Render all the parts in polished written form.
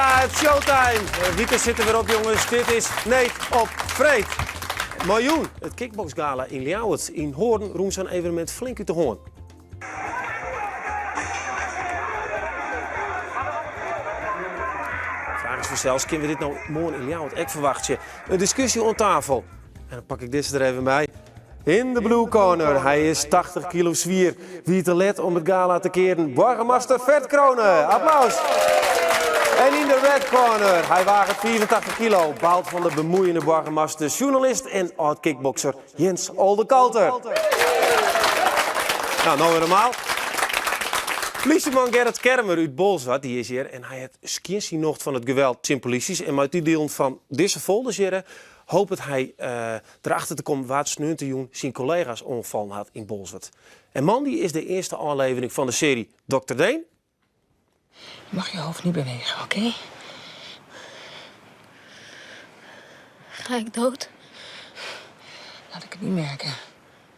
Ja, het is showtime. Wieters zitten weer op, jongens. Dit is Neet op Vreed. Miljoen. Het kickboxgala in Ljouwert. In Hoorn roemt zo'n evenement flink uit de hoorn. Vraag is vanzelfs, kunnen we dit nou morgen in Ljouwert? Ik verwacht je. Een discussie aan tafel. En dan pak ik dit er even bij. In de blue corner. Hij is 80 kilo zwier. Wie te let om het gala te keren? Burgemeester Vert Kronen. Applaus. En in de red corner, hij waagt 84 kilo, baalt van de bemoeiende burgemeester, journalist en oud-kickbokser Jens Oldekalter. Nou weer normaal. Politieman Gerrit Kermer uit Bolsward, die is hier en hij heeft skiersie nog van het geweld tegen polities. En met die deel van deze folders hoopt hij erachter te komen wat Snuntejoen zijn collega's ongevallen had in Bolsward. En man, die is de eerste aflevering van de serie Dr. Deen. Je mag je hoofd niet bewegen, oké? Ga ik dood? Laat ik het niet merken.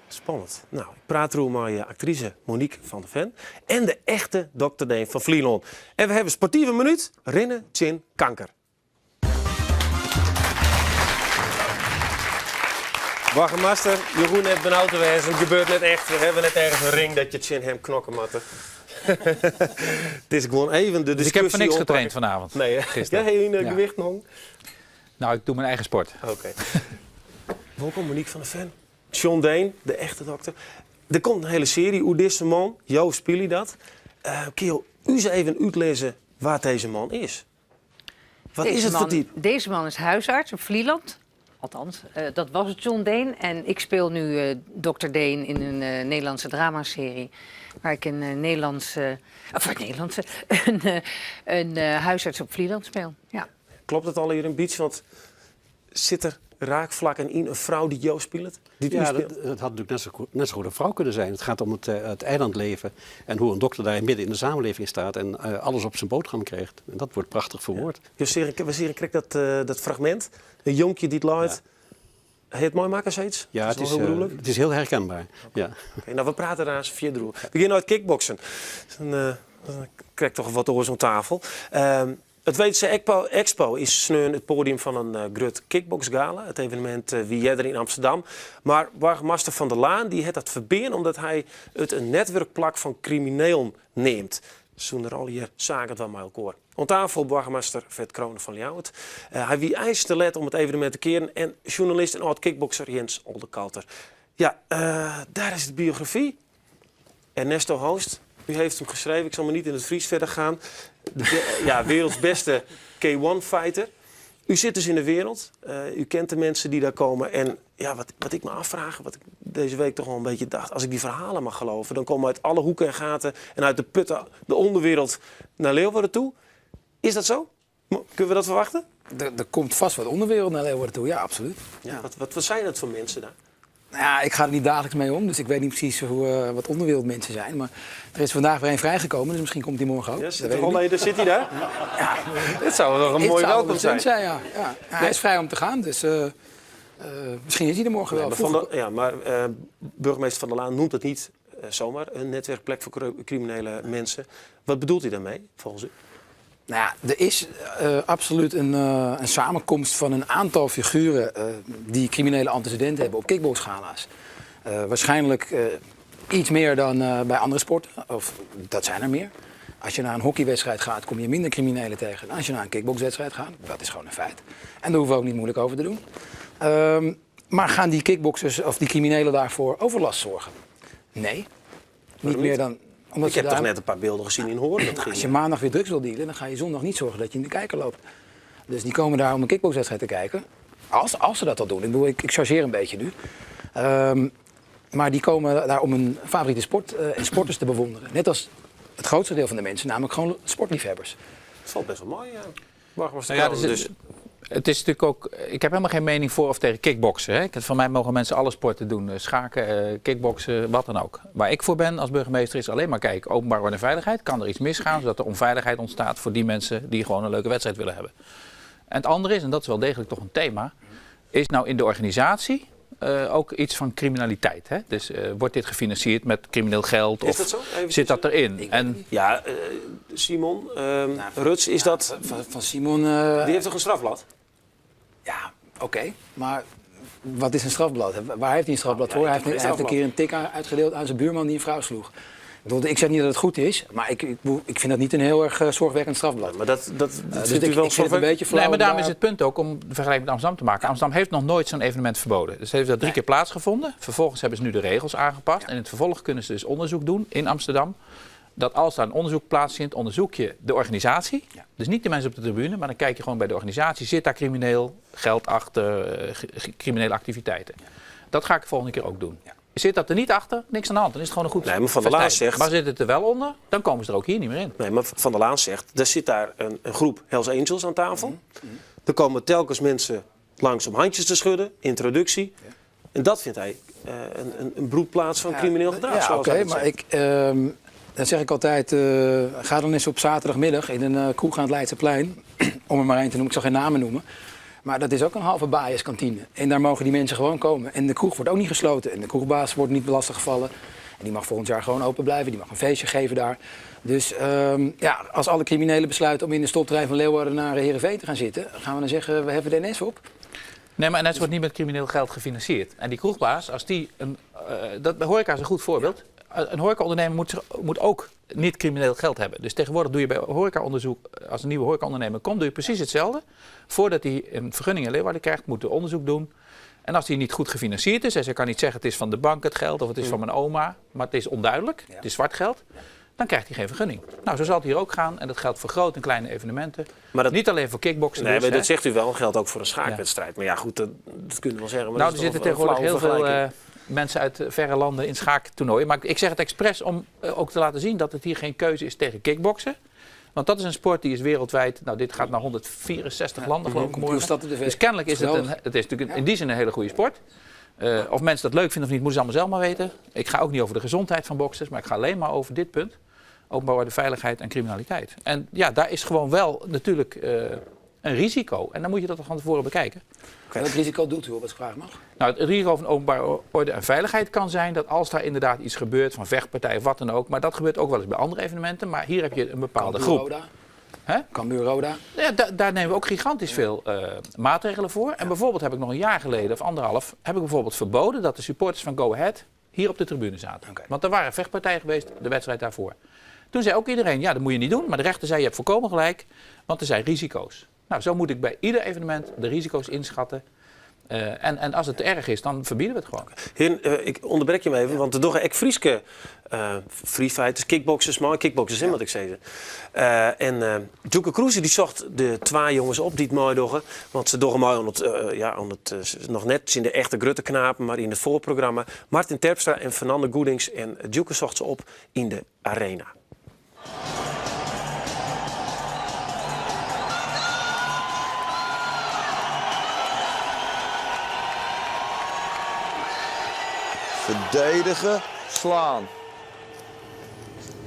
Spannend. Nou, ik praat erover met actrice Monique van der Ven en de echte Dr. Deen van Vlieland. En we hebben sportieve minuut, rennen, chin, kanker. Burgemeester, Jeroen heeft benauwd geweest. Het gebeurt net echt. We hebben net ergens een ring dat je chin hem knokken matte. Het is gewoon even de discussie. Dus ik heb voor niks getraind vanavond. Nee, gisteren. Jij hebt een gewicht nog? Nou, ik doe mijn eigen sport. Oké. Welkom Monique van der Ven. John Deen, de echte dokter. Er komt een hele serie. Hoe deze man, Jo speel je dat. Kun je u eens even uitlezen waar deze man is? Wat is het voor type? Deze man is huisarts op Vlieland. Althans, dat was het John Deen. En ik speel nu Dr. Deen in een Nederlandse dramaserie. Waar ik een huisarts op Vlieland speel. Ja. Klopt het al hier een beetje? Want zit er raakvlakken in een vrouw die Jo speelt? Ja, dat had natuurlijk net zo goed een vrouw kunnen zijn. Het gaat om het eilandleven en hoe een dokter daar midden in de samenleving staat en alles op zijn boterham krijgt. En dat wordt prachtig verwoord. Ja. We zien dat fragment. Een jonkje die het luidt. Ja. Heet het mooi maken zoiets? Ja, het is heel herkenbaar. Ja. Okay, nou, we praten daar eens via We beginnen uit kickboksen. Dan krijg ik toch wat oors aan tafel. Het Weetse Expo is sneu het podium van een groot kickboxgala. Het evenement wie jij er in Amsterdam. Maar burgemeester Van der Laan die heeft dat verbeen omdat hij het een netwerkplak van criminelen neemt. Zonder al hier zaken van mij elkaar. Aan tafel burgemeester Vert Kronen van Ljouwert. Hij wie eist te let om het evenement te keren. En journalist en oud-kickbokser Jens Oldekalter. Ja, daar is de biografie. Ernesto Hoost, u heeft hem geschreven. Ik zal maar niet in het Fries verder gaan. Werelds beste K1-fighter. U zit dus in de wereld. U kent de mensen die daar komen. En ja, wat ik me afvraag, wat ik deze week toch wel een beetje dacht. Als ik die verhalen mag geloven, dan komen uit alle hoeken en gaten en uit de putten, de onderwereld naar Leeuwarden toe. Is dat zo? Kunnen we dat verwachten? Er komt vast wat onderwereld naar Leeuwarden toe, ja, absoluut. Ja, wat zijn het voor mensen daar? Nou ja, ik ga er niet dagelijks mee om, dus ik weet niet precies wat onderwereldmensen zijn. Maar er is vandaag weer een vrijgekomen, dus misschien komt hij morgen ook. Ja, zit hij daar? Ja, dit zou wel een mooi welkom zijn. Ja. Hij is vrij om te gaan, dus misschien is hij er morgen wel. Maar burgemeester Van der Laan noemt het niet zomaar een netwerkplek voor criminele mensen. Wat bedoelt hij daarmee, volgens u? Nou ja, er is absoluut een samenkomst van een aantal figuren die criminele antecedenten hebben op kickboxgala's. Waarschijnlijk iets meer dan bij andere sporten, of dat zijn er meer. Als je naar een hockeywedstrijd gaat, kom je minder criminelen tegen dan als je naar een kickboxwedstrijd gaat. Dat is gewoon een feit. En daar hoeven we ook niet moeilijk over te doen. Maar gaan die kickboxers of die criminelen daarvoor overlast zorgen? Nee. Niet meer dan... Ik heb toch net een paar beelden gezien in Hoorn. Als je maandag weer drugs wil dealen, dan ga je zondag niet zorgen dat je in de kijker loopt. Dus die komen daar om een kickboxwedstrijd te kijken. Als ze dat al doen. Ik bedoel, ik chargeer een beetje nu. Maar die komen daar om hun favoriete sport en sporters te bewonderen. Net als het grootste deel van de mensen, namelijk gewoon sportliefhebbers. Dat valt best wel mooi, Het is natuurlijk ook. Ik heb helemaal geen mening voor of tegen kickboksen. Hè. Van mij mogen mensen alle sporten doen. Schaken, kickboksen, wat dan ook. Waar ik voor ben als burgemeester is alleen maar kijken. Openbaar orde en veiligheid. Kan er iets misgaan zodat er onveiligheid ontstaat voor die mensen die gewoon een leuke wedstrijd willen hebben. En het andere is, en dat is wel degelijk toch een thema, is nou in de organisatie ook iets van criminaliteit. Hè? Dus wordt dit gefinancierd met crimineel geld? Is Of dat zo? Even zit dat erin? En Ja, Simon, Ruts, is dat... Van Simon... Die heeft toch een strafblad? Ja, oké. Maar wat is een strafblad? Waar heeft hij een strafblad voor? ik Hij heb heeft geen een keer een tik uitgedeeld aan zijn buurman die een vrouw sloeg. Ik zeg niet dat het goed is, maar ik vind dat niet een heel erg zorgwekkend strafblad. Maar dat Dus vindt u wel ik vind het een beetje flauw. nee, maar daarom om is het punt ook om de vergelijking met Amsterdam te maken. Amsterdam heeft nog nooit zo'n evenement verboden. Dus heeft dat 3 keer plaatsgevonden. Vervolgens hebben ze nu de regels aangepast. En in het vervolg kunnen ze dus onderzoek doen in Amsterdam. Dat als daar een onderzoek plaatsvindt, onderzoek je de organisatie. Ja. Dus niet de mensen op de tribune, maar dan kijk je gewoon bij de organisatie. Zit daar crimineel geld achter, criminele activiteiten? Dat ga ik de volgende keer ook doen. Ja. Zit dat er niet achter, niks aan de hand. Dan is het gewoon een goed Nee, maar Van der Laan festijn. zegt- Maar zit het er wel onder, dan komen ze er ook hier niet meer in. Nee, maar Van der Laan zegt, er zit daar een groep Hells Angels aan tafel. Er komen telkens mensen langs om handjes te schudden, introductie. En dat vindt hij een broedplaats van crimineel gedrag. Ja, zoals oké, hij dat maar zegt. dan zeg ik altijd, ga dan eens op zaterdagmiddag in een kroeg aan het Leidseplein, om er maar één te noemen, ik zal geen namen noemen. Maar dat is ook een halve biaskantine. En daar mogen die mensen gewoon komen. En de kroeg wordt ook niet gesloten. En de kroegbaas wordt niet lastiggevallen. En die mag volgend jaar gewoon open blijven. Die mag een feestje geven daar. Dus als alle criminelen besluiten om in de stoptrein van Leeuwarden naar Heerenveen te gaan zitten, gaan we dan zeggen, we heffen de NS op? Nee, maar NS wordt niet met crimineel geld gefinancierd. En die kroegbaas, als die dat bij horeca is een goed voorbeeld. Een horecaondernemer moet ook niet crimineel geld hebben. Dus tegenwoordig doe je bij horecaonderzoek, als een nieuwe horecaondernemer komt, doe je precies hetzelfde. Voordat hij een vergunning in Leeuwarden krijgt, moet hij onderzoek doen. En als die niet goed gefinancierd is, en ze kan niet zeggen het is van de bank het geld of het is van mijn oma, maar het is onduidelijk, het is zwart geld, dan krijgt hij geen vergunning. Nou, zo zal het hier ook gaan en dat geldt voor grote en kleine evenementen. Maar dat- niet alleen voor kickboksen. Nee, dus, maar hè. dat zegt u wel, geldt ook voor een schaakwedstrijd. Maar ja, goed, dat kunnen we wel zeggen. Maar Nou, dat er is zitten toch een tegenwoordig heel flauwe veel vergelijking. mensen uit verre landen in schaaktoernooien. Maar ik zeg het expres om ook te laten zien dat het hier geen keuze is tegen kickboksen. Want dat is een sport die is wereldwijd, nou dit gaat naar 164 landen geloof ik Hoeveel morgen. stad op de Dus kennelijk is het is natuurlijk in die zin een hele goede sport. Of mensen dat leuk vinden of niet, moeten ze allemaal zelf maar weten. Ik ga ook niet over de gezondheid van boksers, maar ik ga alleen maar over dit punt. Openbare orde, veiligheid en criminaliteit. En ja, daar is gewoon wel natuurlijk een risico. En dan moet je dat van tevoren bekijken. Welk risico doet u op, als ik vragen mag? Nou, het risico van openbare orde en veiligheid kan zijn dat als daar inderdaad iets gebeurt, van vechtpartijen of wat dan ook, maar dat gebeurt ook wel eens bij andere evenementen, maar hier heb je een bepaalde groep. Roda? Hè? Cambuur Roda? Ja, daar nemen we ook gigantisch veel maatregelen voor. En bijvoorbeeld heb ik nog een jaar geleden of anderhalf, heb ik bijvoorbeeld verboden dat de supporters van Go Ahead hier op de tribune zaten. Oké. Want er waren vechtpartijen geweest, de wedstrijd daarvoor. Toen zei ook iedereen, ja dat moet je niet doen, maar de rechter zei je hebt volkomen gelijk, want er zijn risico's. Nou, zo moet ik bij ieder evenement de risico's inschatten. En als het te erg is, dan verbieden we het gewoon. Heren, ik onderbrek je even, want de dogge ek Frieske freefighters, kickboxers, maar kickboxers in wat ik zei. Joeke Kroeze die zocht de 2 jongens op die het mooi doggen, want ze doggen mooi nog net in de echte grutte knapen, maar in het voorprogramma. Martin Terpstra en Fernande Goedings en Joeke zocht ze op in de arena. Verdedigen, slaan.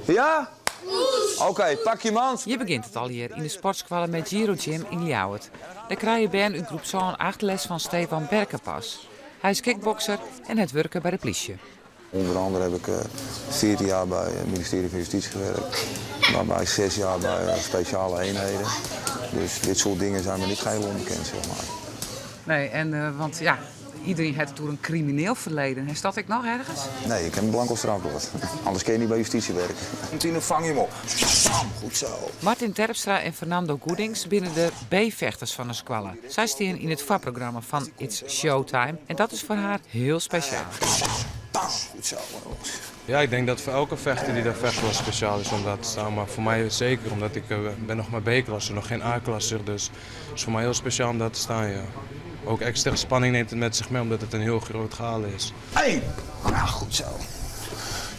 Ja? Oké, pak je mans. Je begint het al hier in de sportskwallen met Giro Gym in Ljouwert. Daar krijg je Ben in groep zo'n 8 les van Stefan Berkenpas. Hij is kickbokser en het werken bij de politie. Onder andere heb ik 14 jaar bij het ministerie van Justitie gewerkt. Daarbij 6 jaar bij speciale eenheden. Dus dit soort dingen zijn me niet geheel onbekend, zeg maar. Nee, want ja, iedereen heeft door een crimineel verleden. Is dat ik nog ergens? Nee, ik heb een blanco strafblad. Anders kun je niet bij justitie werken. Tine, vang je hem op. Goed zo. Martin Terpstra en Fernando Goedings binnen de B-vechters van de squallen. Zij staan in het VAR-programma van It's Showtime. En dat is voor haar heel speciaal. Goed zo. Ja, ik denk dat voor elke vechter die daar vecht wel speciaal is om daar te staan. Maar voor mij zeker, omdat ik ben nog maar B-klasse, nog geen A-klasse. Dus het is voor mij heel speciaal om daar te staan, ja. Ook extra spanning neemt het met zich mee, omdat het een heel groot gala is. 1. Ja, goed zo.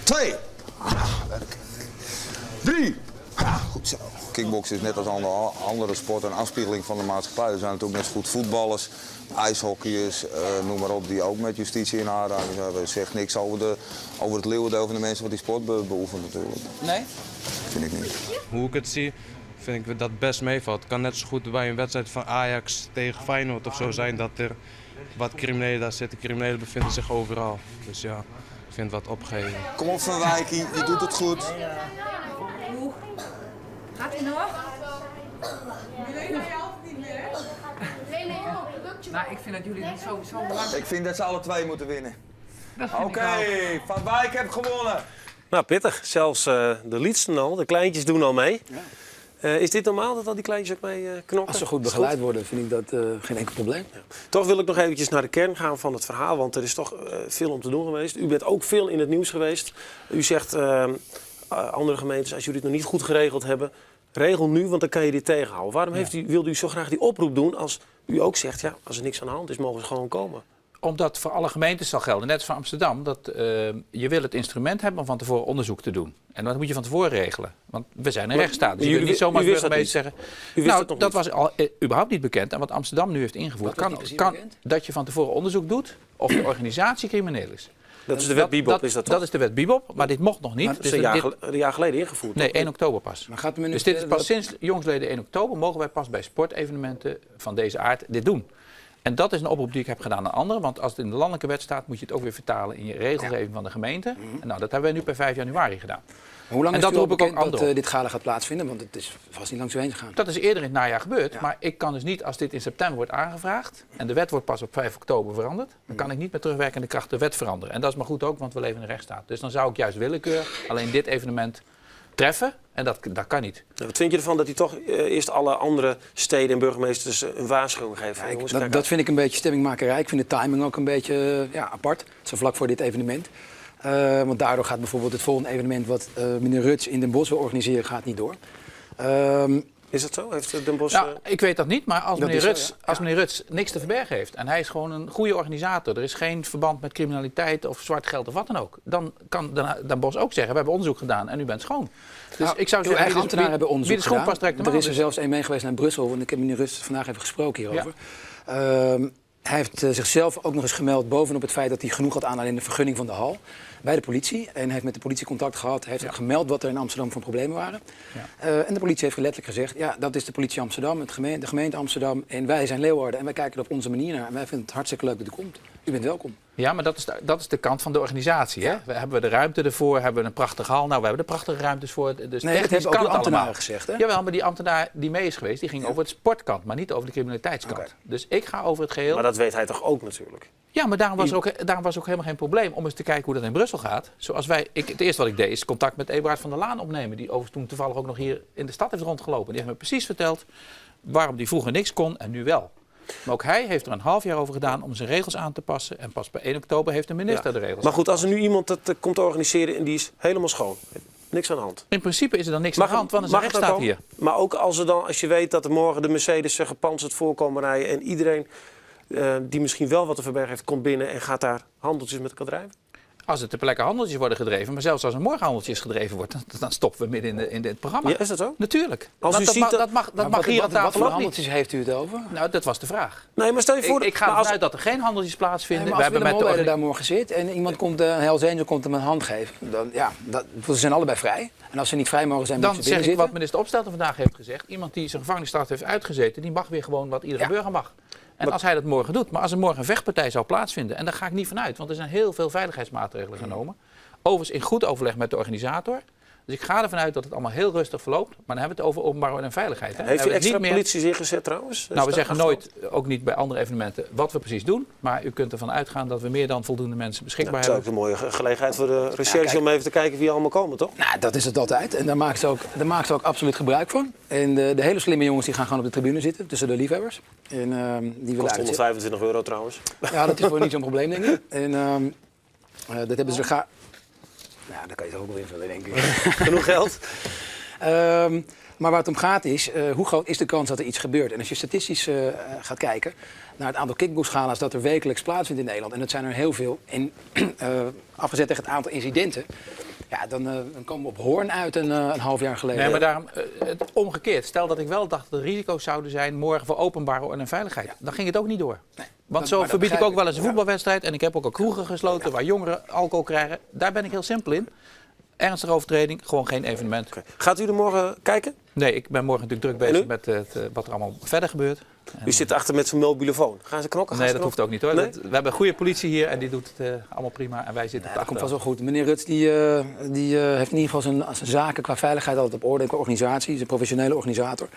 2. Ja, werk. 3. Ja, goed zo. Kickboksen is net als andere sporten een afspiegeling van de maatschappij. Er zijn natuurlijk net zo goed voetballers, ijshockeyers, noem maar op, die ook met justitie in aanraking zijn. Dat zegt niks over het leeuwendeel van de mensen wat die sport beoefenen natuurlijk. Nee? Vind ik niet. Hoe ik het zie, vind ik dat het best meevalt. Het kan net zo goed bij een wedstrijd van Ajax tegen Feyenoord of zo zijn dat er wat criminelen daar zitten. Criminelen bevinden zich overal. Dus ja, ik vind het wat opgeven. Kom op Van Wijkie, je doet het goed. Gaat ie nog? Nou, ik vind dat jullie het zo belangrijk. Ik vind dat ze alle twee moeten winnen. Oké, ik Van Wijk heeft gewonnen. Nou, pittig. Zelfs de liedsten al, de kleintjes doen al mee. Is dit normaal dat al die kleintjes ook mee knokken? Als ze goed begeleid worden, vind ik dat geen enkel probleem. Ja. Toch wil ik nog eventjes naar de kern gaan van het verhaal, want er is toch veel om te doen geweest. U bent ook veel in het nieuws geweest. U zegt, andere gemeentes, als jullie het nog niet goed geregeld hebben, regel nu, want dan kan je dit tegenhouden. Waarom wilde u zo graag die oproep doen als u ook zegt, ja, als er niks aan de hand is, mogen ze gewoon komen? Omdat voor alle gemeentes zal gelden, net als voor Amsterdam, dat je wil het instrument hebben om van tevoren onderzoek te doen. En dat moet je van tevoren regelen. Want we zijn een rechtsstaat. Dus je kunt niet zomaar als burgemeester zeggen. Nou, dat was al überhaupt niet bekend. En wat Amsterdam nu heeft ingevoerd, kan dat je van tevoren onderzoek doet of de organisatie crimineel is. Dat is de wet Bibop, is dat toch? Dat is de wet Bibop, maar dit mocht nog niet. Maar dat is een jaar geleden ingevoerd. Nee, 1 oktober pas. Maar gaat Dus dit is pas sinds jongsleden 1 oktober mogen wij pas bij sportevenementen van deze aard dit doen. En dat is een oproep die ik heb gedaan aan anderen. Want als het in de landelijke wet staat, moet je het ook weer vertalen in je regelgeving van de gemeente. En nou, dat hebben wij nu per 5 januari gedaan. Hoe lang en is dat het roep ik ook bekend anderen dat dit gala gaat plaatsvinden? Want het is vast niet langs u heen gegaan. Dat is eerder in het najaar gebeurd. Ja. Maar ik kan dus niet, als dit in september wordt aangevraagd en de wet wordt pas op 5 oktober veranderd, dan kan ik niet met terugwerkende kracht de wet veranderen. En dat is maar goed ook, want we leven in een rechtsstaat. Dus dan zou ik juist willekeur alleen dit evenement treffen. En dat kan niet. Wat vind je ervan dat hij toch eerst alle andere steden en burgemeesters een waarschuwing geeft? Dat vind ik een beetje stemmingmakerij. Ik vind de timing ook een beetje apart. Zo vlak voor dit evenement. Want daardoor gaat bijvoorbeeld het volgende evenement wat meneer Ruts in Den Bosch wil organiseren, gaat niet door. Is dat zo? Heeft Den Bosch... Nou, ik weet dat niet, maar als meneer Ruts niks te verbergen heeft en hij is gewoon een goede organisator, er is geen verband met criminaliteit of zwart geld of wat dan ook, dan kan Den Bosch ook zeggen, we hebben onderzoek gedaan en u bent schoon. Dus ik zou zeggen, ambtenaren hebben onderzoek wie de schoen past, trekt hem aan. Er is er zelfs een mee geweest naar Brussel, want ik heb meneer Ruts vandaag even gesproken hierover. Ja. Hij heeft zichzelf ook nog eens gemeld bovenop het feit dat hij genoeg had aan alleen de vergunning van de hal bij de politie. En hij heeft met de politie contact gehad. Hij heeft ook gemeld wat er in Amsterdam voor problemen waren. Ja. En de politie heeft letterlijk gezegd, ja, dat is de politie Amsterdam, de gemeente Amsterdam. En wij zijn Leeuwarden en wij kijken er op onze manier naar. En wij vinden het hartstikke leuk dat u komt. U bent welkom. Ja, maar dat is de kant van de organisatie. Hè? Hebben we de ruimte ervoor? Hebben we een prachtige hal? Nou, we hebben de prachtige ruimtes voor. Dus nee, dat hebben ook de ambtenaren gezegd. Hè? Jawel, maar die ambtenaar die mee is geweest, die ging over het sportkant, maar niet over de criminaliteitskant. Okay. Dus ik ga over het geheel. Maar dat weet hij toch ook natuurlijk? Ja, maar daarom was ook helemaal geen probleem om eens te kijken hoe dat in Brussel gaat. Zoals het eerste wat ik deed is contact met Eberhard van der Laan opnemen. Die overigens toen toevallig ook nog hier in de stad heeft rondgelopen. Die heeft me precies verteld waarom die vroeger niks kon en nu wel. Maar ook hij heeft er een half jaar over gedaan om zijn regels aan te passen. En pas bij 1 oktober heeft de minister de regels. Maar goed, als er nu iemand dat komt organiseren en die is helemaal schoon. Niks aan de hand. In principe is er dan niks aan de hand, want er is een rechtsstaat hier. Maar ook als je weet dat er morgen de Mercedes gepantserd voorkomen rijden en iedereen die misschien wel wat te verbergen heeft, komt binnen en gaat daar handeltjes met elkaar drijven? Als er ter plekke handeltjes worden gedreven, maar zelfs als er morgen handeltjes gedreven wordt, dan stoppen we midden in dit programma. Ja, is dat zo? Natuurlijk. Als u ziet dat mag hier aan tafel. Wat voor handeltjes heeft u het over? Nou, dat was de vraag. Nee, maar stel je voor... Ik ga ervan uit dat er geen handeltjes plaatsvinden. Nee, maar als Willem Holleder daar morgen zit en iemand komt, een Hells Angel komt hem een hand geven, dan ze zijn allebei vrij. En als ze niet vrij mogen zijn, dan moeten ze binnen zeg ik zitten. wat minister Opstelten vandaag heeft gezegd. Iemand die zijn gevangenisstraf heeft uitgezeten, die mag weer gewoon wat iedere burger mag. En als hij dat morgen doet, maar als er morgen een vechtpartij zou plaatsvinden, en daar ga ik niet vanuit, want er zijn heel veel veiligheidsmaatregelen genomen. Overigens in goed overleg met de organisator. Dus ik ga ervan uit dat het allemaal heel rustig verloopt. Maar dan hebben we het over openbare orde en veiligheid. Hè? Heeft u extra politie ingezet trouwens? Nou, we zeggen nooit, ook niet bij andere evenementen, wat we precies doen. Maar u kunt ervan uitgaan dat we meer dan voldoende mensen beschikbaar hebben. Dat is ook een mooie gelegenheid voor de recherche om even te kijken wie allemaal komen, toch? Nou, dat is het altijd. En daar maken ze ook absoluut gebruik van. En de hele slimme jongens die gaan gewoon op de tribune zitten, tussen de liefhebbers. En, die kost €125 trouwens. Ja, dat is voor niet zo'n probleem, denk ik. En dat hebben ze Nou, daar kan je toch ook wel invullen, denk ik. Genoeg geld. Maar waar het om gaat is, hoe groot is de kans dat er iets gebeurt? En als je statistisch gaat kijken naar het aantal kickboxgala's dat er wekelijks plaatsvindt in Nederland, en dat zijn er heel veel, en afgezet tegen het aantal incidenten, ja, dan komen we op Hoorn uit een half jaar geleden. Nee, maar daarom, omgekeerd. Stel dat ik wel dacht dat er risico's zouden zijn morgen voor openbare orde en veiligheid. Ja. Dan ging het ook niet door. Nee. Want zo verbied ik ook wel eens een voetbalwedstrijd. En ik heb ook al kroegen gesloten waar jongeren alcohol krijgen. Daar ben ik heel simpel in. Ernstige overtreding, gewoon geen evenement. Okay. Gaat u er morgen kijken? Nee, ik ben morgen natuurlijk druk bezig met wat er allemaal verder gebeurt. U zit achter met zo'n mobiele phone. Gaan ze knokken? Nee, dat hoeft ook niet hoor. Nee? We hebben een goede politie hier en die doet het allemaal prima. En wij zitten Ja, dat komt vast wel goed. Meneer Ruts die heeft in ieder geval zijn zaken qua veiligheid altijd op orde. Qua organisatie, hij is een professionele organisator.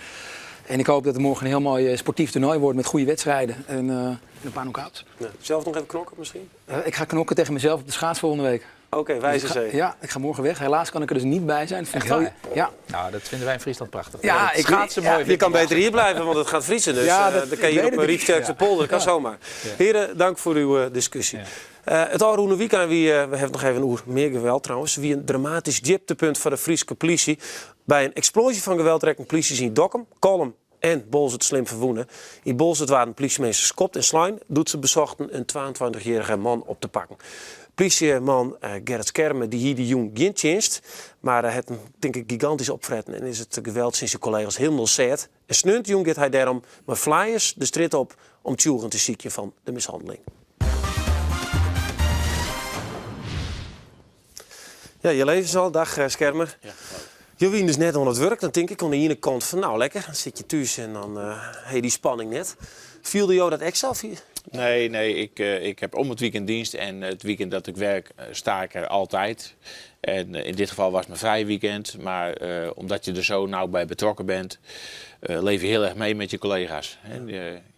En ik hoop dat het morgen een heel mooi sportief toernooi wordt met goede wedstrijden en een paar knock-outs. Ja. Zelf nog even knokken misschien? Ik ga knokken tegen mezelf op de schaats volgende week. Oké, wijze zee. Ja, ik ga morgen weg. Helaas kan ik er dus niet bij zijn. Dat vind ik Echt heel, ja. Nou, dat vinden wij in Friesland prachtig. Ja, ik ga het zo mooi. Je kan beter hier blijven, want het gaat vriezen. Dus Ja, dan kan je hier op een Rietkerkse polder. Dat kan zomaar. Heren, dank voor uw discussie. Het Alroene Weekend, we hebben nog even een uur meer geweld trouwens. Wie een dramatisch dieptepunt voor de Friese politie. Bij een explosie van geweld trekken politie in Dokkum, Kolm en Bolzert slim verwoenen. In Bolzert waren politiemeesters Skopt en Slijn doet ze bezochten een 22-jarige man op te pakken. Politieman Gerrit Skermen die hier de jong geen tjenst, maar hij heeft hem denk ik gigantisch opfretten en is het geweld sinds zijn collega's helemaal zet. En snunt jong gaat hij daarom met flyers de strijd op om tjoegen te ziekje van de mishandeling. Ja, je leest het al. Dag Skermer. Ja. Je wien dus net aan het werk, dan denk ik aan de ene kant van nou lekker, dan zit je thuis en dan heb je die spanning net. Viel jou dat extra? Nee, ik heb om het weekend dienst en het weekend dat ik werk sta ik er altijd. En in dit geval was het mijn vrije weekend, maar omdat je er zo nauw bij betrokken bent, leef je heel erg mee met je collega's.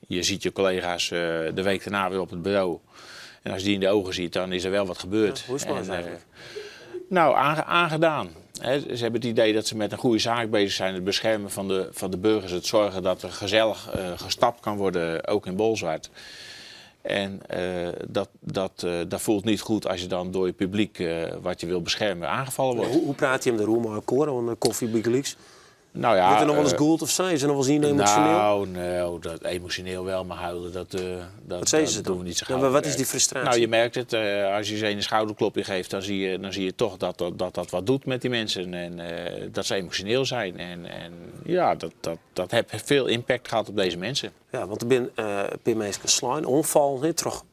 Je ziet je collega's de week daarna weer op het bureau. En als je die in de ogen ziet, dan is er wel wat gebeurd. Ja, hoe is het eigenlijk? Nou, aangedaan. Ze hebben het idee dat ze met een goede zaak bezig zijn. Het beschermen van de burgers. Het zorgen dat er gezellig gestapt kan worden, ook in Bolzwart. En dat voelt niet goed als je dan door je publiek wat je wil beschermen aangevallen wordt. Hoe praat je hem de roem aan koren, een koffie Big Nou ja, is er nog wel eens Gould of zijn? Is er nog wel eens emotioneel? Nou, dat emotioneel wel, maar huilen, dat doen we niet zo gauw. Ja, maar wat is die frustratie? Nou, je merkt het. Als je ze een schouderklopje geeft, dan zie je toch dat wat doet met die mensen. En dat ze emotioneel zijn. En ja, dat heeft veel impact gehad op deze mensen. Ja, want er zijn mensen slaan, onval, toch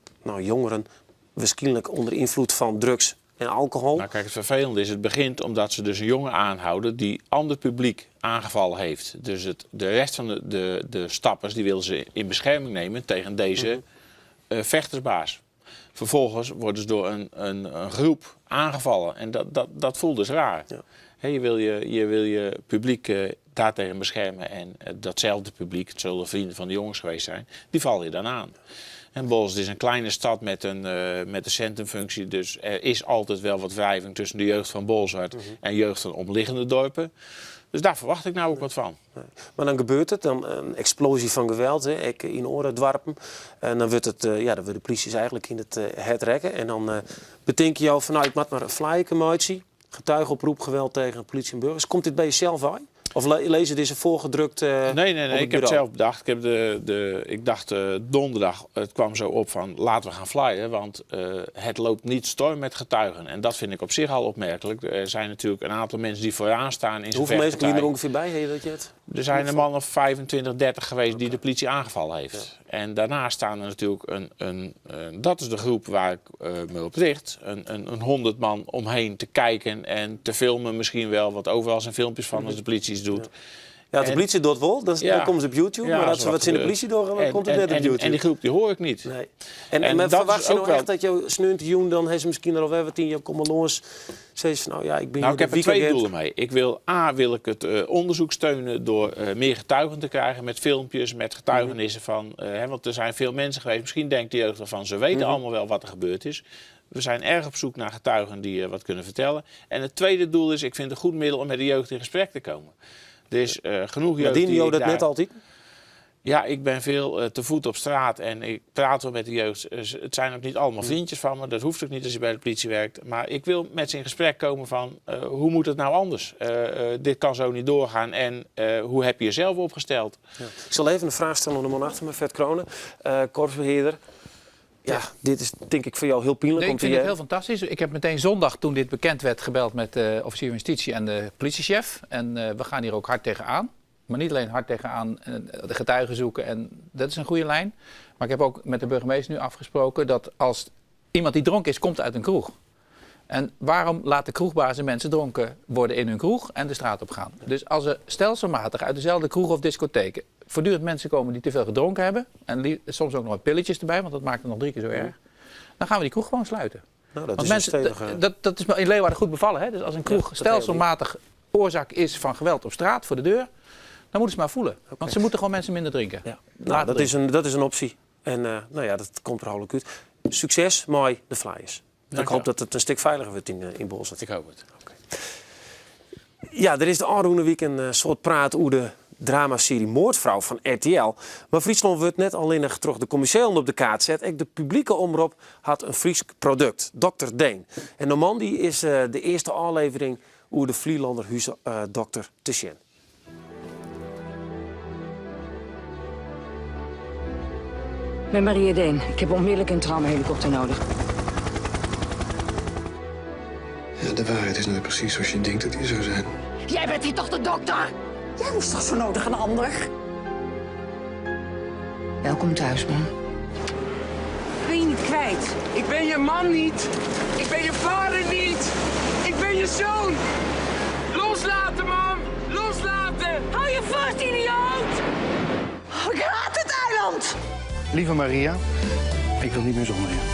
jongeren waarschijnlijk onder invloed van drugs en alcohol. Nou kijk, het vervelende is, het begint omdat ze dus een jongen aanhouden die ander publiek aangevallen heeft. Dus de rest van de stappers die willen ze in bescherming nemen tegen deze vechtersbaas. Vervolgens worden ze door een groep aangevallen en dat voelt dus raar. Ja. Je wil je publiek daartegen beschermen en datzelfde publiek, het zullen vrienden van de jongens geweest zijn, die vallen je dan aan. En Bolzert is een kleine stad met een centrumfunctie, dus er is altijd wel wat wrijving tussen de jeugd van Bolzert en jeugd van omliggende dorpen. Dus daar verwacht ik nou ook wat van. Maar dan gebeurt het, dan een explosie van geweld in Oorendwarpen. En dan wordt dan worden de politie eigenlijk in het rekken. En dan bedenk je jou van nou, ik moet maar een flyer motie. Getuigenoproep geweld tegen politie en burgers. Komt dit bij jezelf aan? Of lezen deze voorgedrukt? Nee. Ik heb het zelf bedacht. Ik dacht donderdag, het kwam zo op van laten we gaan flyen. Want het loopt niet storm met getuigen. En dat vind ik op zich al opmerkelijk. Er zijn natuurlijk een aantal mensen die vooraan staan. Hoeveel mensen kunnen er ongeveer bij? Weet je het? Er zijn een man of 25, 30 geweest die de politie aangevallen heeft. Ja. En daarnaast staan er natuurlijk dat is de groep waar ik me op richt. Een 100 man omheen te kijken en te filmen misschien wel. Want overal zijn filmpjes van als de politie iets doet. Ja, de politie doet wel, dan komen ze op YouTube. Ja, maar als ze wat in de politie doen, dan komt het net op YouTube. En die groep die hoor ik niet. Nee. En verwacht je nou echt dat jouw snunt jong, dan heeft ze misschien er al wel wat in je kommeloos. Zeg van nou ja, ik ben ik heb er twee doelen mee. Wil ik het onderzoek steunen door meer getuigen te krijgen met filmpjes, met getuigenissen van. Want er zijn veel mensen geweest, misschien denkt de jeugd ervan, ze weten allemaal wel wat er gebeurd is. We zijn erg op zoek naar getuigen die wat kunnen vertellen. En het tweede doel is, ik vind het een goed middel om met de jeugd in gesprek te komen. Er is genoeg jeugd die jou dat net altijd? Ja, ik ben veel te voet op straat en ik praat wel met de jeugd. Het zijn ook niet allemaal vriendjes van me. Dat hoeft ook niet als je bij de politie werkt. Maar ik wil met ze in gesprek komen van hoe moet het nou anders? Dit kan zo niet doorgaan en hoe heb je jezelf opgesteld? Ja. Ik zal even een vraag stellen aan de man achter me, Vet Kronen, korpsbeheerder. Ja, dit is denk ik voor jou heel pijnlijk. Nee, ik vind het heel fantastisch. Ik heb meteen zondag, toen dit bekend werd, gebeld met de officier van justitie en de politiechef. En we gaan hier ook hard tegenaan. Maar niet alleen hard tegenaan de getuigen zoeken. En dat is een goede lijn. Maar ik heb ook met de burgemeester nu afgesproken dat als iemand die dronken is, komt uit een kroeg. En waarom laten kroegbazen mensen dronken worden in hun kroeg en de straat op gaan? Dus als er stelselmatig uit dezelfde kroeg of discotheken voortdurend mensen komen die te veel gedronken hebben, en soms ook nog wat pilletjes erbij, want dat maakt het nog 3 keer zo erg, dan gaan we die kroeg gewoon sluiten. Nou, dat Want is mensen, een stevige... dat is in Leeuwarden goed bevallen. Hè? Dus als een kroeg stelselmatig oorzaak is van geweld op straat voor de deur, dan moeten ze maar voelen. Want ze moeten gewoon mensen minder drinken. Ja. Nou, dat is een optie. En nou ja, dat komt er hopelijk uit. Succes, mooi, de Flyers. Ik hoop dat het een stuk veiliger wordt in Bolzert. Ik hoop het. Okay. Ja, er is de aanroende week een soort praat over de dramaserie Moordvrouw van RTL. Maar Friesland wordt net alleen terug de commerciële op de kaart zet. Ook de publieke omroep had een Fries product, Dr. Deen. En Normandie is de eerste aflevering over de Vlielander Dr. te zien. Ik ben Maria Deen. Ik heb onmiddellijk een traumahelikopter nodig. Ja, de waarheid is net precies zoals je denkt dat die zou zijn. Jij bent hier toch de dokter? Jij moest toch zo nodig een ander? Welkom thuis, man. Ik ben je niet kwijt. Ik ben je man niet. Ik ben je vader niet. Ik ben je zoon. Loslaten, mam. Loslaten. Hou je vast, idioot! Ik haat het eiland! Lieve Maria, ik wil niet meer zonder je.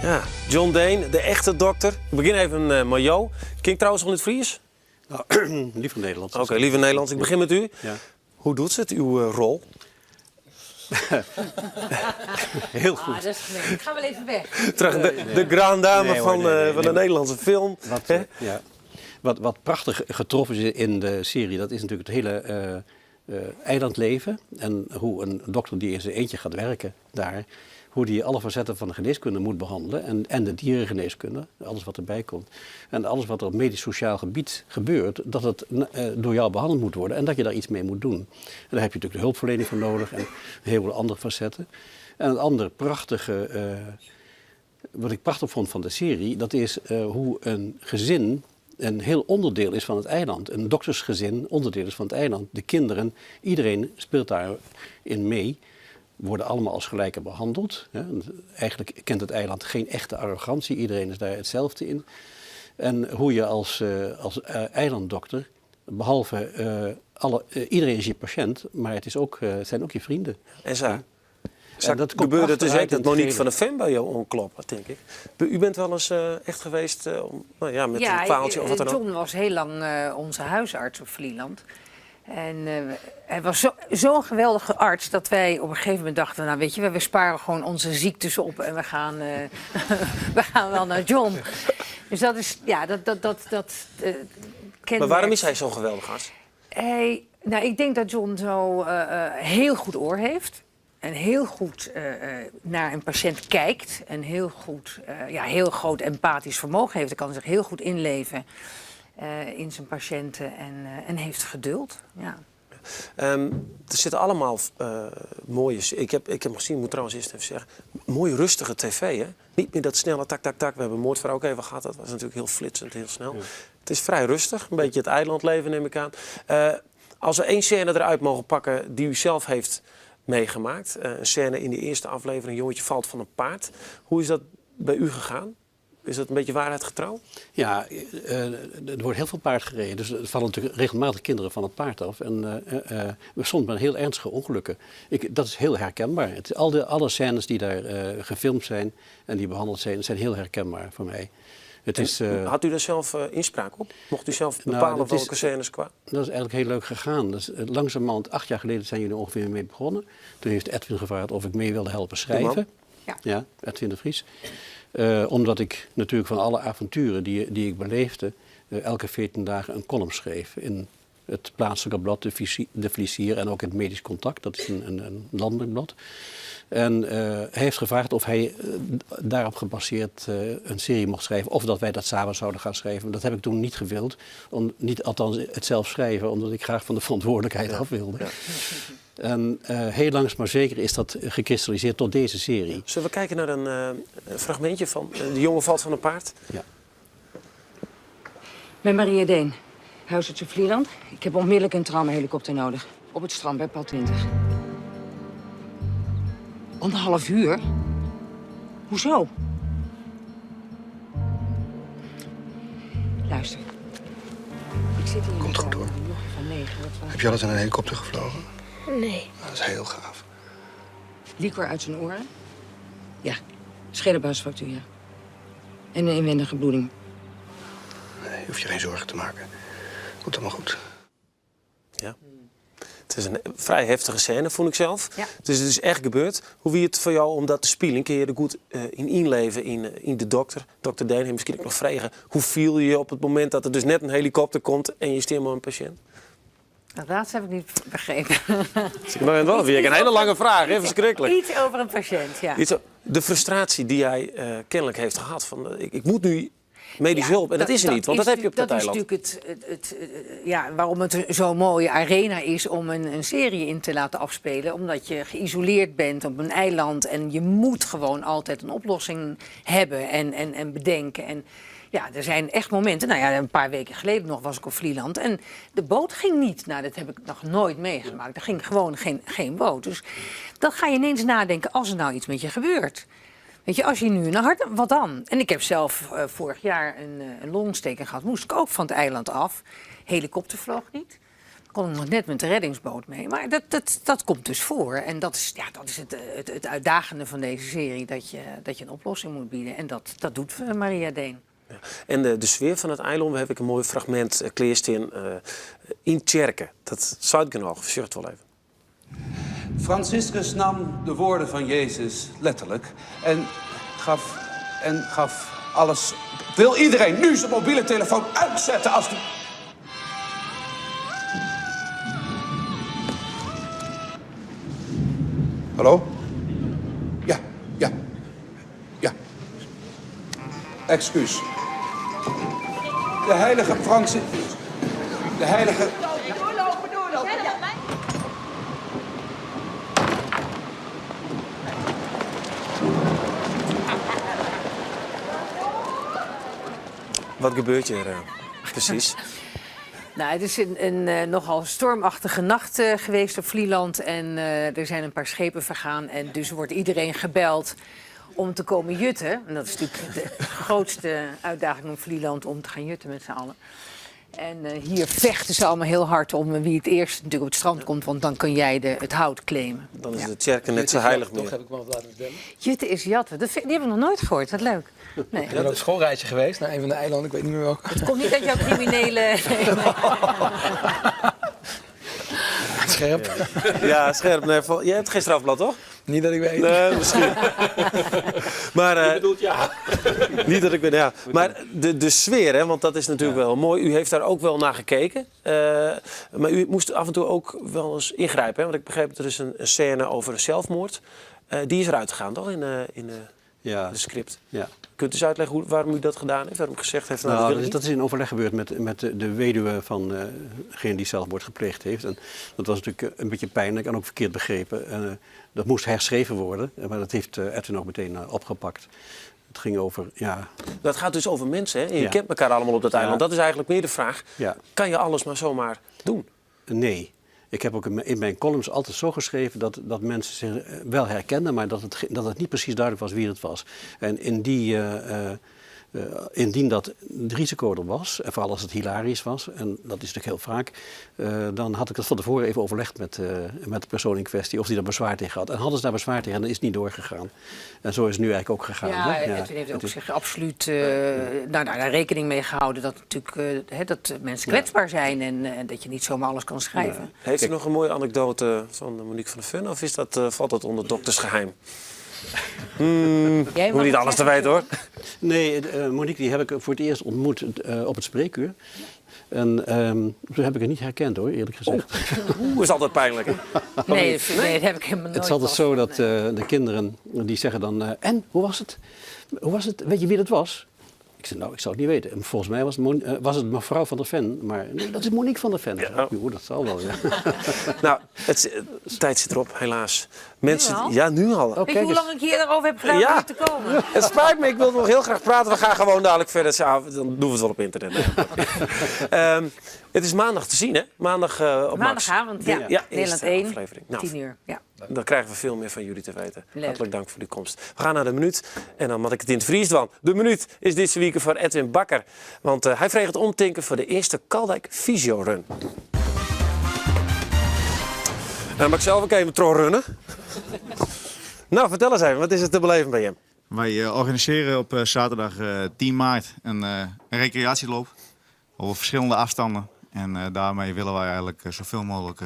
Ja, John Deen, de echte dokter. Ik begin even met jou. Ken ik trouwens al in het Fries? Nou, liever Nederlands. Oké, liever Nederlands. Ik begin met u. Ja. Hoe doet ze het, uw rol? Heel goed. Ah, dat is gemeen. Ik ga wel even weg. Terug de grande dame van de Nederlandse film. Wat prachtig getroffen is in de serie, dat is natuurlijk het hele eilandleven. En hoe een dokter die in zijn eentje gaat werken daar, hoe die alle facetten van de geneeskunde moet behandelen. En de dierengeneeskunde, alles wat erbij komt. En alles wat er op medisch-sociaal gebied gebeurt, dat het door jou behandeld moet worden. En dat je daar iets mee moet doen. En daar heb je natuurlijk de hulpverlening voor nodig en een heleboel andere facetten. En een ander prachtige, wat ik prachtig vond van de serie, dat is hoe een gezin een heel onderdeel is van het eiland. Een doktersgezin onderdeel is van het eiland. De kinderen, iedereen speelt daarin mee. Worden allemaal als gelijken behandeld. Eigenlijk kent het eiland geen echte arrogantie. Iedereen is daar hetzelfde in. En hoe je als eilanddokter, behalve iedereen is je patiënt, maar het zijn ook je vrienden. En zo. En dat gebeurde het dus echt dat Monique hele... van der Ven bij jou onklopt, denk ik. U bent wel eens echt geweest met een kwaaltje of wat dan ook? John was heel lang onze huisarts op Vlieland. En hij was zo'n geweldige arts dat wij op een gegeven moment dachten, nou weet je, we sparen gewoon onze ziektes op en we gaan wel naar John. Dus dat is, ja, dat Maar waarom is hij zo'n geweldig arts? Nou, ik denk dat John zo heel goed oor heeft. En heel goed naar een patiënt kijkt. En heel groot empathisch vermogen heeft. Hij kan zich heel goed inleven in zijn patiënten en heeft geduld. Ja. Er zitten allemaal mooie... Ik heb gezien, moet trouwens eerst even zeggen... Mooie rustige tv, hè? Niet meer dat snelle tak, tak, tak. We hebben Moordvrouw ook even gehad. Dat was natuurlijk heel flitsend, heel snel. Ja. Het is vrij rustig. Een beetje het eilandleven, neem ik aan. Als we één scène eruit mogen pakken die u zelf heeft meegemaakt. Een scène in de eerste aflevering. Een jongetje valt van een paard. Hoe is dat bij u gegaan? Is dat een beetje waarheidgetrouw? Ja, er wordt heel veel paard gereden. Dus er vallen natuurlijk regelmatig kinderen van het paard af. En soms met heel ernstige ongelukken. Dat is heel herkenbaar. Alle scènes die daar gefilmd zijn en die behandeld zijn heel herkenbaar voor mij. Had u daar zelf inspraak op? Mocht u zelf bepalen welke scènes qua? Dat is eigenlijk heel leuk gegaan. Dus, langzamerhand, 8 jaar geleden zijn jullie ongeveer mee begonnen. Toen heeft Edwin gevraagd of ik mee wilde helpen schrijven. Ja, Edwin de Vries. Omdat ik natuurlijk van alle avonturen die ik beleefde, elke 14 dagen een column schreef. In het plaatselijke blad, de Vliesier, en ook het Medisch Contact. Dat is een landelijk blad. En hij heeft gevraagd of hij daarop gebaseerd een serie mocht schrijven. Of dat wij dat samen zouden gaan schrijven. Dat heb ik toen niet gewild. Althans het zelf schrijven, omdat ik graag van de verantwoordelijkheid af wilde. Ja. En heel langzaam maar zeker is dat gekristalliseerd tot deze serie. Zullen we kijken naar een fragmentje van de jongen valt van een paard? Ja. Ik ben Maria Deen, huisarts op Vlieland. Ik heb onmiddellijk een traumahelikopter nodig. Op het strand bij pal 20. 1,5 uur? Hoezo? zit hier. Komt goed, hoor. Van 9. Heb je al eens in een helikopter gevlogen? Nee. Dat is heel gaaf. Liquor uit zijn oren? Ja. Schedelbuisfractuur, ja. En een inwendige bloeding. Nee, je hoeft je geen zorgen te maken. Komt allemaal goed. Ja. Het is een vrij heftige scène, vond ik zelf. Ja. Dus het is echt gebeurd. Hoe wie het voor jou om dat te spelen? Kun je er goed in inleven in de dokter? Dokter Deen, misschien ook nog vragen. Hoe viel je op het moment dat er dus net een helikopter komt en je stuurt maar een patiënt? Dat laatste heb ik niet begrepen. Dat wel weer een hele lange vraag, hè? Verschrikkelijk. Iets over een patiënt, ja. De frustratie die jij kennelijk heeft gehad. Van, ik moet nu medisch hulp. En dat is er niet, want dat heb je op dat eiland. Dat is natuurlijk waarom het zo'n mooie arena is om een serie in te laten afspelen. Omdat je geïsoleerd bent op een eiland en je moet gewoon altijd een oplossing hebben en bedenken. En ja, er zijn echt momenten. Nou ja, een paar weken geleden nog was ik op Vlieland en de boot ging niet. Nou, dat heb ik nog nooit meegemaakt. Er ging gewoon geen boot. Dus dan ga je ineens nadenken als er nou iets met je gebeurt. Weet je, als je nu een hart, wat dan? En ik heb zelf vorig jaar een longontsteking gehad. Moest ik ook van het eiland af. Helikopter vloog niet. Kon ik nog net met de reddingsboot mee. Maar dat komt dus voor. En dat is het uitdagende van deze serie. Dat je een oplossing moet bieden. En dat doet Maria Deen. Ja. En de sfeer van het eiland, heb ik een mooi fragment kleerst in Tjerken. Dat zou ik nog, zeg het wel even. Franciscus nam de woorden van Jezus letterlijk en gaf alles. Wil iedereen nu zijn mobiele telefoon uitzetten als de... Hallo? Ja. Excuus. De heilige Franciscus. De heilige... Doorlopen. Wat gebeurt je er precies? Nou, het is een nogal stormachtige nacht geweest op Vlieland. En er zijn een paar schepen vergaan. En dus wordt iedereen gebeld om te komen jutten. En dat is natuurlijk de grootste uitdaging op Vlieland, om te gaan jutten met z'n allen. En hier vechten ze allemaal heel hard om wie het eerst natuurlijk op het strand komt. Want dan kun jij het hout claimen. Dan is de Tjerken net zo heilig meer. Toch heb ik me wat laten vertellen. Jutten is jatten. Die hebben we nog nooit gehoord. Wat leuk. Nee. Ik ben op een schoolreisje geweest naar een van de eilanden, ik weet niet meer welke. Het komt niet uit jouw criminele... Scherp. Ja, scherp. Nee, je hebt geen strafblad, toch? Niet dat ik weet. Nee, misschien. Maar, Je bedoelt ja. Niet dat ik weet, ja. Maar de sfeer, hè, want dat is natuurlijk wel mooi. U heeft daar ook wel naar gekeken. Maar u moest af en toe ook wel eens ingrijpen. Hè? Want ik begreep dat er is een scène over een zelfmoord. Die is eruit gegaan, toch? In de script. Ja. Kunt u eens uitleggen waarom u dat gedaan heeft? Waarom u gezegd heeft... dat is in overleg gebeurd met de weduwe van degene die zelfmoord gepleegd heeft. En dat was natuurlijk een beetje pijnlijk en ook verkeerd begrepen. Dat moest herschreven worden, maar dat heeft Edwin ook meteen opgepakt. Het ging over, ja... Dat gaat dus over mensen, hè? En je kent elkaar allemaal op dat eiland. Dat is eigenlijk meer de vraag. Ja. Kan je alles maar zomaar doen? Nee. Ik heb ook in mijn columns altijd zo geschreven dat mensen zich wel herkenden, maar dat het niet precies duidelijk was wie het was. En indien dat het risico er was, en vooral als het hilarisch was, en dat is natuurlijk heel vaak, dan had ik dat van tevoren even overlegd met de persoon in kwestie, of die daar bezwaar tegen had. En hadden ze daar bezwaar tegen, dan is het niet doorgegaan. En zo is het nu eigenlijk ook gegaan. Ja, hè? Edwin heeft ook zich absoluut daar rekening mee gehouden dat, natuurlijk, dat mensen kwetsbaar zijn en dat je niet zomaar alles kan schrijven. Ja. Heeft u nog een mooie anekdote van Monique van der Ven, of valt dat onder doktersgeheim? Jij moet niet alles te weten, hoor. Nee, Monique die heb ik voor het eerst ontmoet op het spreekuur. En toen heb ik het niet herkend, hoor, eerlijk gezegd. Is altijd pijnlijk, hè? Nee, dat heb ik helemaal nooit. Het is altijd zo dat de kinderen die zeggen dan... en, hoe was het? Hoe was het? Weet je wie dat was? Ik zei, nou, ik zou het niet weten. En volgens mij was het mevrouw van der Ven. Maar nee, dat is Monique van der Ven. Ja. Dat zal wel, ja. Nou, tijd zit erop, helaas. Mensen, Nu al? ja, nu al. Weet je hoe lang ik hier erover heb gedaan om hier te komen? Het spijt me, ik wil nog heel graag praten. We gaan gewoon dadelijk verder. Dan doen we het wel op internet. Het is maandag te zien, hè? Maandag op Max. Maandagavond, ja. Ja, Nederland eerste 1, aflevering. Nou, 10 uur. Ja. dan krijgen we veel meer van jullie te weten. Leuk. Hartelijk dank voor die komst. We gaan naar de minuut. En dan moet ik het in het Fries doen. De minuut is dit week voor Edwin Bakker. Want hij vreeg het omtinken voor de eerste Kaldijk Fysio Run. Dan mag ik zelf ook even runnen. Nou, vertel eens even, wat is het te beleven bij hem? Wij organiseren op zaterdag 10 maart een recreatieloop over verschillende afstanden. En daarmee willen wij eigenlijk zoveel mogelijk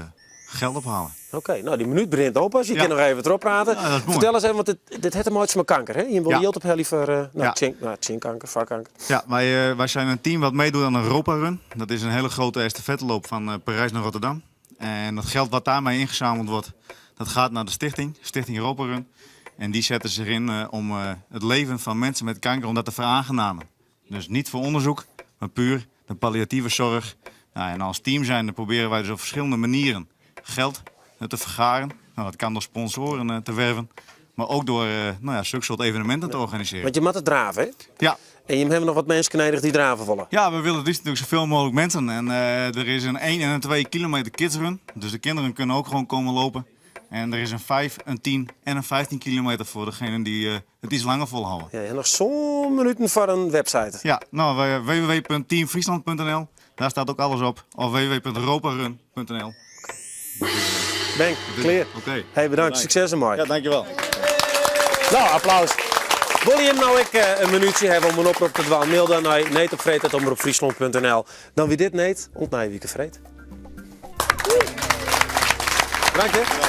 geld ophalen. Oké, nou die minuut begint op als je kan nog even erop praten. Ja, dat is mooi. Vertel eens even, want dit heeft hem ooit met kanker, hè? Je wil Ja. hield op heli voor Ja. chinkanker, vakkanker. Ja, wij zijn een team wat meedoet aan een Europa Run. Dat is een hele grote estafetteloop van Parijs naar Rotterdam. En dat geld wat daarmee ingezameld wordt, dat gaat naar de Stichting Europa Run. En die zetten zich in om het leven van mensen met kanker om dat te veraangenamen. Dus niet voor onderzoek, maar puur de palliatieve zorg. Nou, en als team zijn, dan proberen wij dus op verschillende manieren geld te vergaren. Nou, dat kan door sponsoren te werven, maar ook door zulke soort evenementen te organiseren. Want je moet het draven, hè? Ja. En je hebben nog wat mensen knedig die draven vallen. Ja, we willen dus natuurlijk zoveel mogelijk mensen. En er is een 1 en een 2 kilometer kidsrun. Dus de kinderen kunnen ook gewoon komen lopen. En er is een 5, een 10 en een 15 kilometer voor degenen die het iets langer volhouden. Ja, en nog zo'n minuten voor een website. Ja, nou, www.teamfriesland.nl. Daar staat ook alles op. Of www.europarun.nl. Ben, clear. Oké. Hey, bedankt. Succes en mooi. Ja, dankjewel. Nou, applaus. Wil je hem nou een minuutje hebben om een oproep te doen? Mail dan naar neetopvreet@omroepfriesland.nl. Dan wie dit neet, ontnij wie vreet. Dank je.